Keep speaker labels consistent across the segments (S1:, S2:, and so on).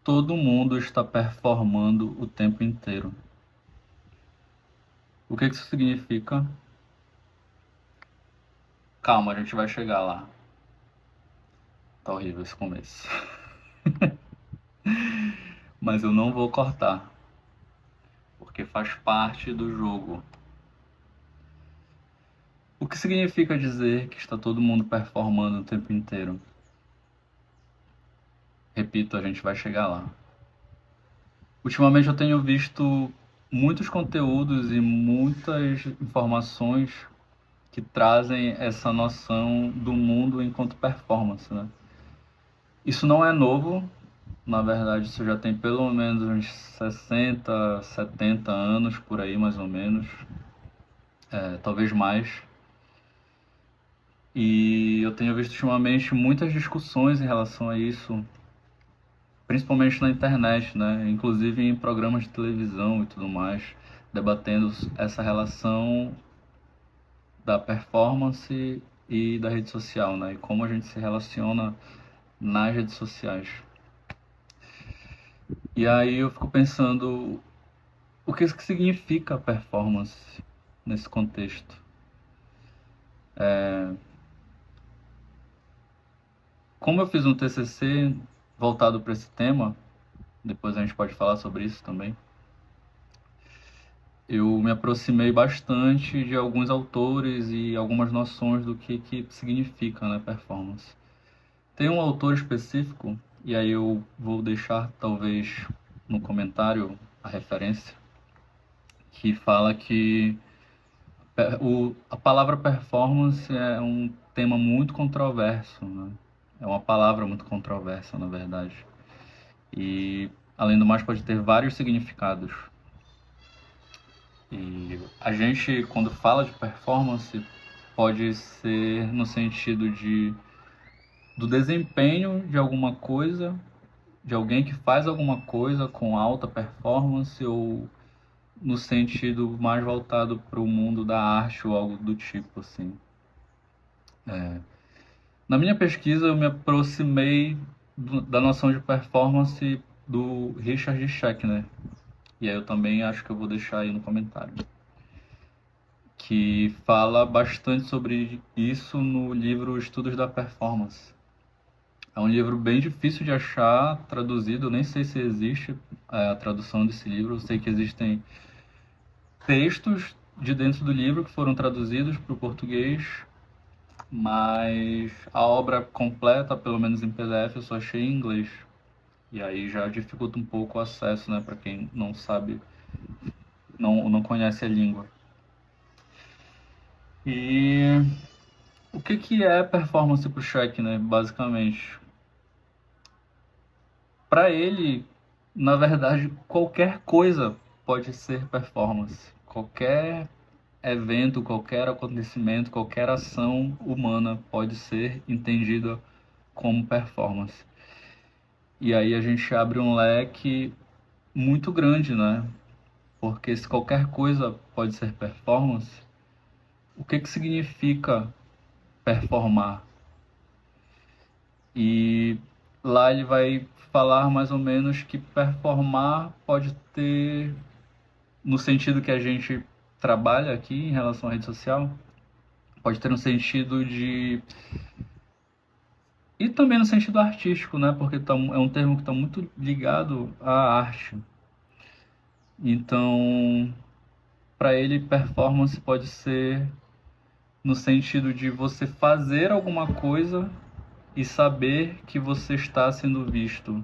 S1: Todo mundo está performando o tempo inteiro. O que isso significa? Calma, a gente vai chegar lá. Tá horrível esse começo. Mas eu não vou cortar, porque faz parte do jogo. O que significa dizer que está todo mundo performando o tempo inteiro? Repito, a gente vai chegar lá. Ultimamente eu tenho visto muitos conteúdos e muitas informações que trazem essa noção do mundo enquanto performance, né? Isso não é novo, na verdade isso já tem pelo menos uns 60, 70 anos por aí mais ou menos, talvez mais. E eu tenho visto ultimamente muitas discussões em relação a isso, principalmente na internet, né? Inclusive em programas de televisão e tudo mais, debatendo essa relação da performance e da rede social, né? E como a gente se relaciona nas redes sociais. E aí eu fico pensando, o que isso que significa performance nesse contexto? Como eu fiz um TCC voltado para esse tema, depois a gente pode falar sobre isso também, eu me aproximei bastante de alguns autores e algumas noções do que significa, né, performance. Tem um autor específico, e aí eu vou deixar talvez no comentário a referência, que fala que a palavra performance é um tema muito controverso, né? É uma palavra muito controversa, na verdade. E, além do mais, pode ter vários significados. E a gente, quando fala de performance, pode ser no sentido do desempenho de alguma coisa, de alguém que faz alguma coisa com alta performance, ou no sentido mais voltado para o mundo da arte ou algo do tipo, assim. Na minha pesquisa, eu me aproximei da noção de performance do Richard Schechner, e aí eu também acho que eu vou deixar aí no comentário, que fala bastante sobre isso no livro Estudos da Performance. É um livro bem difícil de achar traduzido, eu nem sei se existe a tradução desse livro, eu sei que existem textos de dentro do livro que foram traduzidos para o português, mas a obra completa, pelo menos em PDF, eu só achei em inglês. E aí já dificulta um pouco o acesso, né, para quem não sabe, não conhece a língua. E o que é performance para o Shrek, né, basicamente? Para ele, na verdade, qualquer coisa pode ser performance. Qualquer evento, qualquer acontecimento, qualquer ação humana pode ser entendida como performance. E aí a gente abre um leque muito grande, né? Porque se qualquer coisa pode ser performance, o que significa performar? E lá ele vai falar mais ou menos que performar pode ter, no sentido que a gente trabalha aqui em relação à rede social, pode ter um sentido de. E também no sentido artístico, né? Porque é um termo que está muito ligado à arte. Então, para ele, performance pode ser no sentido de você fazer alguma coisa e saber que você está sendo visto,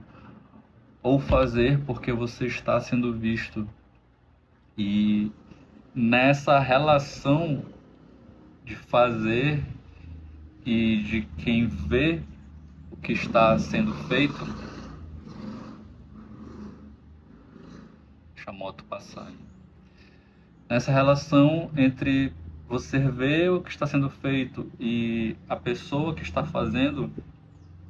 S1: ou fazer porque você está sendo visto. E nessa relação de fazer e de quem vê o que está sendo feito, deixa a moto passar aí. Nessa relação entre você ver o que está sendo feito e a pessoa que está fazendo,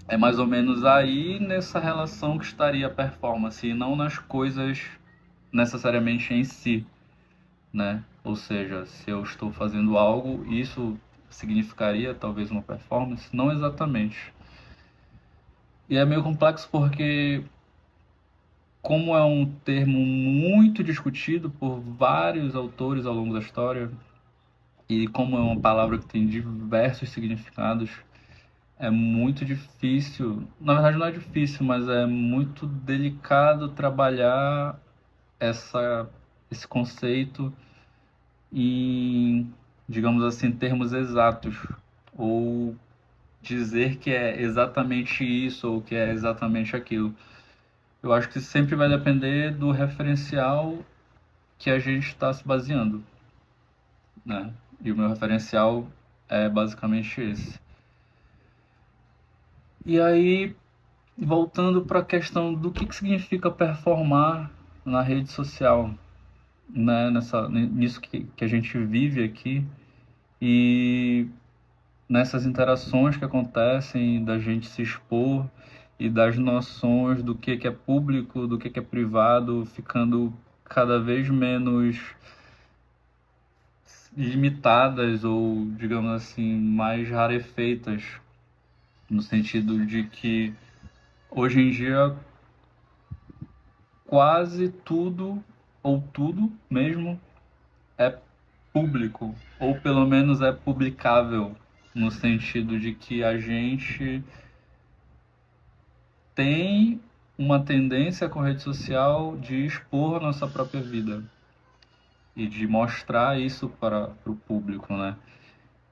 S1: é mais ou menos aí nessa relação que estaria a performance, e não nas coisas necessariamente em si, né? Ou seja, se eu estou fazendo algo, isso significaria talvez uma performance? Não exatamente. E é meio complexo porque como é um termo muito discutido por vários autores ao longo da história, e como é uma palavra que tem diversos significados, é muito difícil, na verdade não é difícil, mas é muito delicado trabalhar esse conceito em, digamos assim, termos exatos, ou dizer que é exatamente isso ou que é exatamente aquilo. Eu acho que sempre vai depender do referencial que a gente está se baseando, né? E o meu referencial é basicamente esse. E aí, voltando para a questão do que significa performar na rede social, né? Nisso que a gente vive aqui e nessas interações que acontecem da gente se expor e das noções do que é público, do que é privado, ficando cada vez menos limitadas ou, digamos assim, mais rarefeitas, no sentido de que hoje em dia quase tudo, ou tudo mesmo, é público, ou pelo menos é publicável, no sentido de que a gente tem uma tendência com a rede social de expor nossa própria vida e de mostrar isso para o público, né?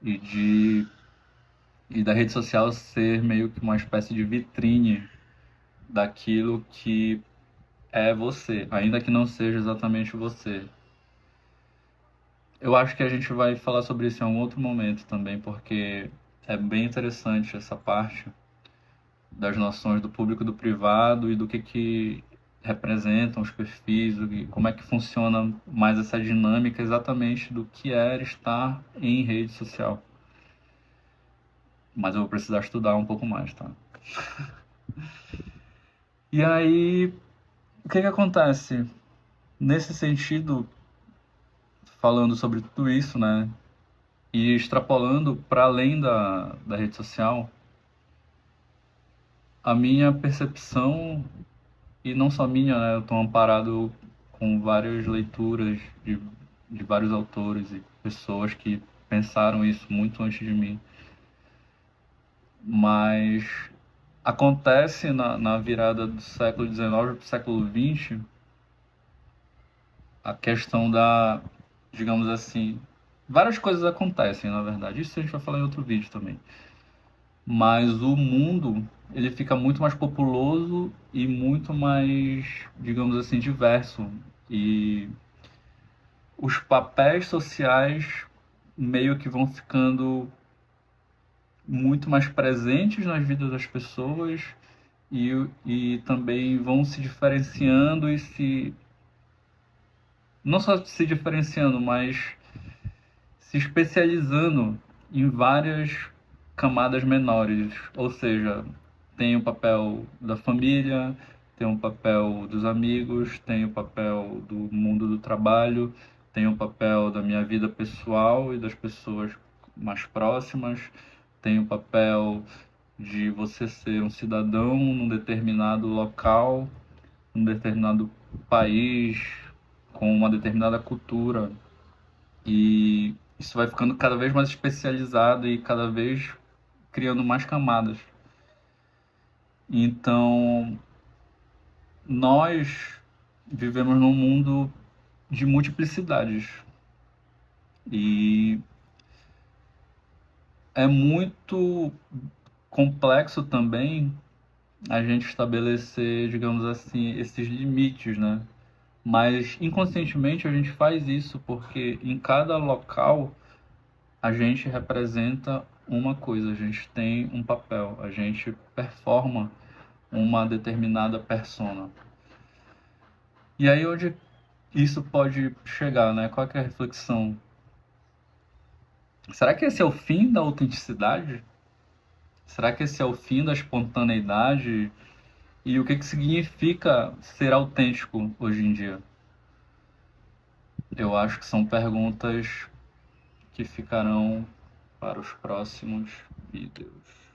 S1: E de e da rede social ser meio que uma espécie de vitrine daquilo que é você, ainda que não seja exatamente você. Eu acho que a gente vai falar sobre isso em um outro momento também, porque é bem interessante essa parte das noções do público e do privado e do que representam os perfis, e como é que funciona mais essa dinâmica exatamente do que é estar em rede social. Mas eu vou precisar estudar um pouco mais, tá? E aí, o que acontece? Nesse sentido, falando sobre tudo isso, né? E extrapolando para além da rede social, a minha percepção, e não só minha, né? Eu estou amparado com várias leituras de vários autores e pessoas que pensaram isso muito antes de mim. Mas acontece na virada do século XIX para o século XX a questão da, digamos assim, várias coisas acontecem, na verdade. Isso a gente vai falar em outro vídeo também. Mas o mundo, ele fica muito mais populoso e muito mais, digamos assim, diverso. E os papéis sociais meio que vão ficando muito mais presentes nas vidas das pessoas e também vão se diferenciando e se não só se diferenciando, mas se especializando em várias camadas menores, ou seja, tem o papel da família, tem o papel dos amigos, tem o papel do mundo do trabalho, tem o papel da minha vida pessoal e das pessoas mais próximas, tem o papel de você ser um cidadão num determinado local, num determinado país, com uma determinada cultura. E isso vai ficando cada vez mais especializado e cada vez criando mais camadas. Então, nós vivemos num mundo de multiplicidades e é muito complexo também a gente estabelecer, digamos assim, esses limites, né? Mas inconscientemente a gente faz isso porque em cada local a gente representa uma coisa, a gente tem um papel, a gente performa uma determinada persona. E aí onde isso pode chegar, né? Qual que é a reflexão? Será que esse é o fim da autenticidade? Será que esse é o fim da espontaneidade? E o que significa ser autêntico hoje em dia? Eu acho que são perguntas que ficarão para os próximos vídeos.